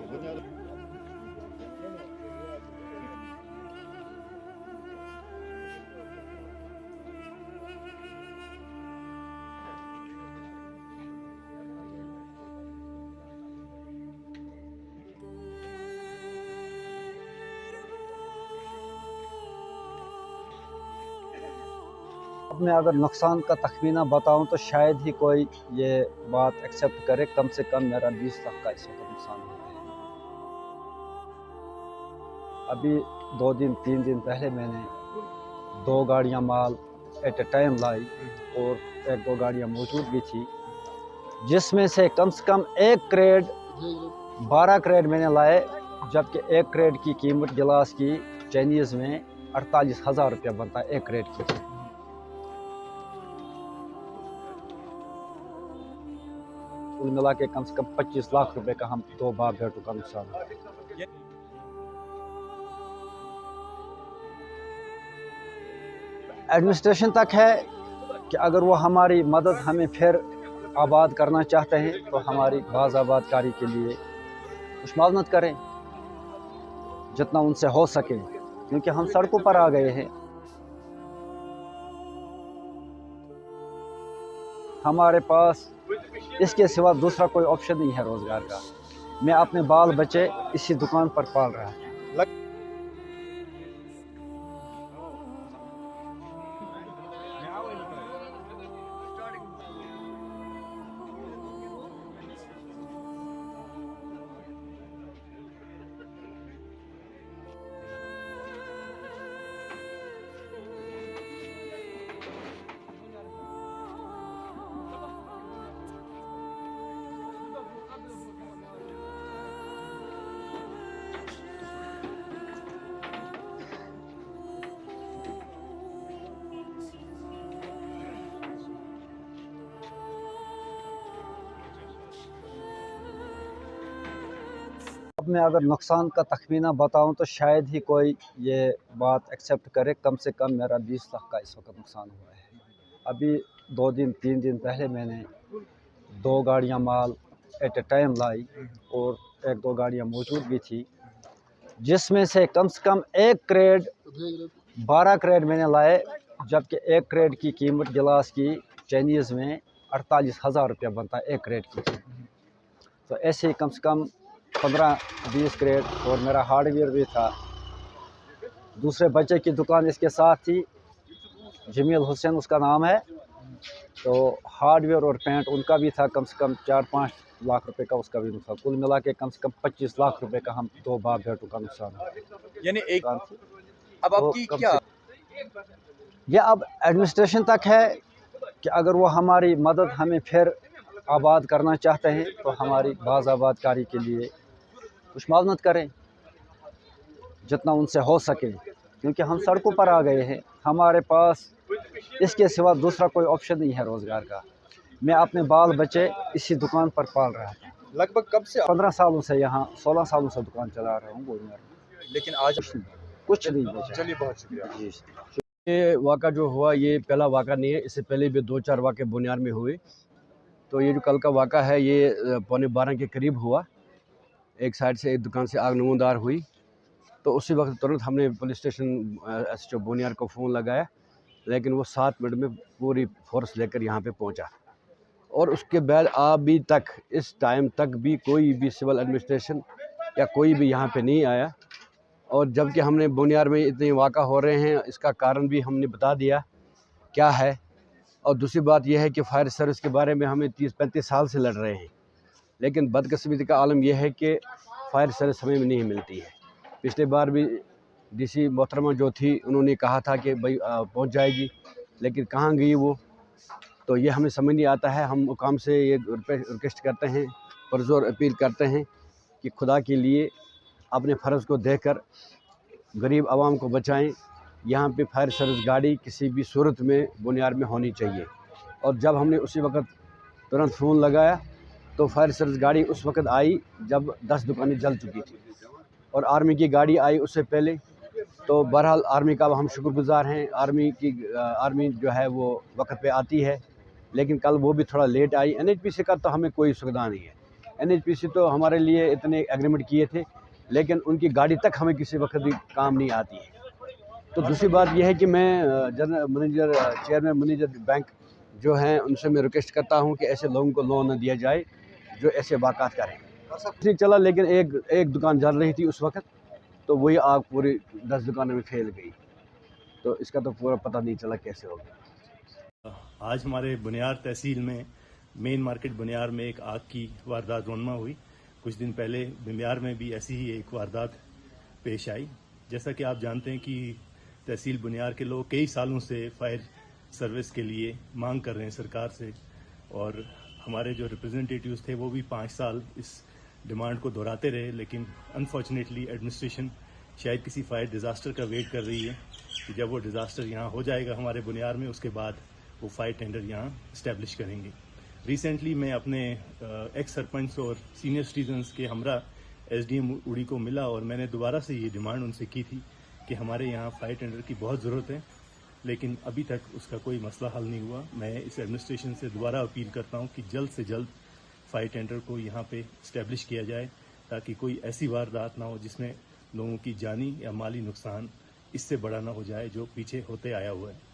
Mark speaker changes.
Speaker 1: अब मैं अगर नुकसान का तखमीना बताऊं तो शायद ही कोई ये बात एक्सेप्ट करे। कम से कम मेरा 20 लाख का इस वक्त नुकसान हुआ है। अभी 2-3 दिन पहले मैंने 2 गाड़ियां माल एट ए टाइम लाई और 1-2 गाड़ियां मौजूद भी थी, जिसमें से कम 12 क्रेड मैंने लाए, जबकि 1 क्रेड की कीमत गिलास की चाइनीज़ में 48,000 रुपया बनता है 1 क्रेड की। कुल मिला के कम से कम 25 लाख रुपए का हम 2 बाप बेटों का नुकसान हुआ है। एडमिनिस्ट्रेशन तक है कि अगर वो हमारी मदद हमें फिर आबाद करना चाहते हैं तो हमारी बाज़ आबादकारी के लिए कुछ मावनत करें जितना उनसे हो सके, क्योंकि हम सड़कों पर आ गए हैं। हमारे पास इसके सिवा दूसरा कोई ऑप्शन नहीं है रोज़गार का। मैं अपने बाल बच्चे इसी दुकान पर पाल रहा हूँ। अब मैं अगर नुकसान का तखमीना बताऊं तो शायद ही कोई ये बात एक्सेप्ट करे। कम से कम मेरा 20 लाख का इस वक्त नुकसान हुआ है। अभी 2-3 दिन पहले मैंने 2 गाड़ियां माल एट ए टाइम लाई और 1-2 गाड़ियां मौजूद भी थी, जिसमें से कम 1 क्रेड 12 क्रेड मैंने लाए, जबकि 1 क्रेड की कीमत गिलास की चाइनीज़ में 48,000 रुपया बनता है 1 क्रेड की। तो ऐसे ही कम से कम 15-20 क्रेड, और मेरा हार्डवेयर भी था। दूसरे बच्चे की दुकान इसके साथ थी, जमील हुसैन उसका नाम है, तो हार्डवेयर और पेंट उनका भी था। कम से कम 4-5 लाख रुपए का उसका भी नुकसान। कुल मिला के कम से कम 25 लाख रुपए का हम 2 बाप बेटों का नुकसान हुआ।
Speaker 2: यानी एक अब आपकी क्या
Speaker 1: ये अब एडमिनिस्ट्रेशन तक है कि अगर वो हमारी मदद हमें फिर आबाद करना चाहते हैं तो हमारी बाज़ आबादकारी के लिए कुछ मावनत करें जितना उनसे हो सके, क्योंकि हम सड़कों पर आ गए हैं। हमारे पास इसके सिवा दूसरा कोई ऑप्शन नहीं है रोज़गार का। मैं अपने बाल बच्चे इसी दुकान पर पाल रहा था।
Speaker 2: लगभग कब से
Speaker 1: 15 सालों से, यहाँ 16 सालों से दुकान चला रहा हूँ बोनियार में।
Speaker 2: लेकिन आज
Speaker 1: कुछ नहीं बचा।
Speaker 2: चलिए, बहुत शुक्रिया
Speaker 1: जी।
Speaker 3: ये वाक़ा जो हुआ ये पहला वाक़ा नहीं है, इससे पहले भी 2-4 वाक़े बुनियार में हुए। तो ये जो कल का वाक़ा है ये 11:15 के करीब हुआ। एक साइड से एक दुकान से आग नमूदार हुई, तो उसी वक्त तुरंत हमने पुलिस स्टेशन SHO बुनियार को फ़ोन लगाया, लेकिन वो 7 मिनट में पूरी फोर्स लेकर यहाँ पे पहुँचा। और उसके बाद अभी तक इस टाइम तक भी कोई भी सिविल एडमिनिस्ट्रेशन या कोई भी यहाँ पे नहीं आया। और जबकि हमने बुनियार में इतने वाक़ा हो रहे हैं, इसका कारण भी हमने बता दिया क्या है। और दूसरी बात यह है कि फायर सर्विस के बारे में हमें 30-35 साल से लड़ रहे हैं, लेकिन बदकिस्मती का आलम यह है कि फायर सर्विस हमें नहीं मिलती है। पिछले बार भी DC मोहतरमा जो थी उन्होंने कहा था कि भाई पहुंच जाएगी, लेकिन कहाँ गई वो, तो ये हमें समझ नहीं आता है। हम मुकाम से ये रिक्वेस्ट करते हैं, पुरज़ोर अपील करते हैं कि खुदा के लिए अपने फ़र्ज़ को देकर गरीब आवाम को बचाएं। यहाँ पे फायर सर्विस गाड़ी किसी भी सूरत में बुनियार में होनी चाहिए। और जब हमने उसी वक्त तुरंत फ़ोन लगाया तो फायर सर्विस गाड़ी उस वक्त आई जब 10 दुकानें जल चुकी थी, और आर्मी की गाड़ी आई उससे पहले। तो बहरहाल आर्मी का हम शुक्रगुज़ार हैं। आर्मी जो है वो वक्त पे आती है, लेकिन कल वो भी थोड़ा लेट आई। NHPC का तो हमें कोई सुविधा नहीं है, NHPC तो हमारे लिए इतने एग्रीमेंट किए थे, लेकिन उनकी गाड़ी तक हमें किसी वक्त भी काम नहीं आती है। तो दूसरी बात यह है कि मैं general manager, chairman manager bank जो हैं उनसे मैं रिक्वेस्ट करता हूं कि ऐसे लोगों को लोन न दिया जाए जो ऐसे वाक़ात करें। ठीक चला, लेकिन एक दुकान जल रही थी उस वक्त, तो वही आग पूरी 10 दुकानों में फैल गई, तो इसका तो पूरा पता नहीं चला कैसे हो गया।
Speaker 4: आज हमारे बुनियार तहसील में मेन मार्केट बुनियार में एक आग की वारदात रोनमा हुई। कुछ दिन पहले बुनियार में भी ऐसी ही एक वारदात पेश आई। जैसा कि आप जानते हैं कि तहसील बुनियार के लोग कई सालों से फायर सर्विस के लिए मांग कर रहे हैं सरकार से, और हमारे जो रिप्रेजेंटेटिव्स थे वो भी 5 साल इस डिमांड को दोहराते रहे, लेकिन अनफॉर्चुनेटली एडमिनिस्ट्रेशन शायद किसी फायर डिज़ास्टर का वेट कर रही है कि जब वो डिज़ास्टर यहाँ हो जाएगा हमारे बुनियार में, उसके बाद वो फायर टेंडर यहाँ इस्टेब्लिश करेंगे। रिसेंटली मैं अपने एक्स सरपंच और सीनियर सिटीजन्स के हमरा SDM उड़ी को मिला, और मैंने दोबारा से ये डिमांड उनसे की थी कि हमारे यहाँ फायर टेंडर की बहुत ज़रूरत है, लेकिन अभी तक उसका कोई मसला हल नहीं हुआ। मैं इस एडमिनिस्ट्रेशन से दोबारा अपील करता हूँ कि जल्द से जल्द फायर टेंडर को यहाँ पे इस्टेब्लिश किया जाए, ताकि कोई ऐसी वारदात ना हो जिसमें लोगों की जानी या माली नुकसान इससे बड़ा ना हो जाए जो पीछे होते आया हुआ है।